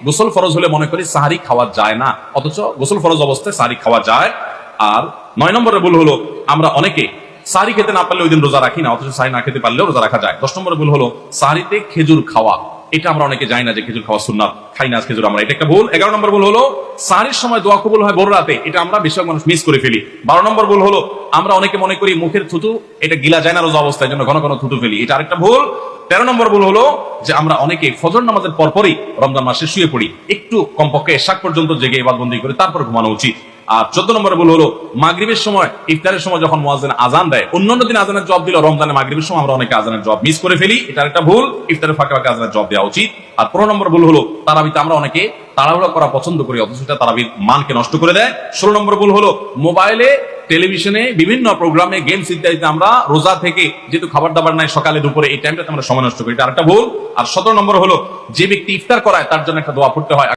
গোসল ফরজ হলে মনে করি সাহারি খাওয়া যায় না, অথচ গোসল ফরজ অবস্থায় সাহারি খাওয়া যায়। আর 9 নম্বরের ভুল হলো আমরা অনেকে সাহারি খেতে না পারলে ওই দিন রোজা রাখি না, অথচ সাহারি না খেতে পারলেও রোজা রাখা যায়। 10 নম্বরের ভুল হলো সাহারিতে খেজুর খাওয়া, এটা আমরা অনেকে জানি না যে খেজুর খাওয়া সুন্নাত, খাই না খেজুর আমরা, এটা একটা ভুল। 11 নম্বর ভুল হলো সাহারির সময় দোয়া কবুল হয় ভোর রাতে, এটা আমরা বেশিরভাগ মানুষ মিস করে ফেলি। 12 নম্বর ভুল হলো আমরা অনেকে মনে করি মুখের থুতু এটা গিলা যায় না রোজা অবস্থায়, জন্য ঘন ঘন থুতু ফেলি, এটা আরেকটা ভুল। 13 নম্বর ভুল হলো যে আমরা অনেকে ফজর নামাজের পরপরই রমজান মাসে শুয়ে পড়ি, একটু কমপক্ষে এশাক পর্যন্ত জেগে ইবাদতবন্দি করে তারপর ঘুমানো উচিত। আর 14 নম্বরের ভুল হলো মাগরিবের সময় ইফতারের সময় যখন মুয়াজ্জিন আজান দেয়, অন্যান্য দিন আজানের জবাব দিল, রমজানে মাগরিবের সময় আমরা অনেকে আজানের জবাব মিস করে ফেলি, এটা একটা ভুল। ইফতারের ফাঁকে ফাঁকে আজানের জবাব দেওয়া উচিত। আর 15 নম্বর ভুল হলো তারাবিতে আমরা অনেকে তাড়াহুড়া করা পছন্দ করি, অথচ এটা তারাবির মানকে নষ্ট করে দেয়। 16 নম্বর ভুল হলো মোবাইলে, টেলিভিশনে, বিভিন্ন প্রোগ্রামে, গেমস ইত্যাদিতে আমরা রোজা থেকে যেহেতু খাবার দাবার নাই সকালে দুপুরে, এই টাইমটাতে আমরা সময় নষ্ট করি, এটা আরেকটা ভুল। আর 17 নম্বর হলো যে ব্যক্তি ইফতার করায় তার জন্য একটা দোয়া পড়তে হয়।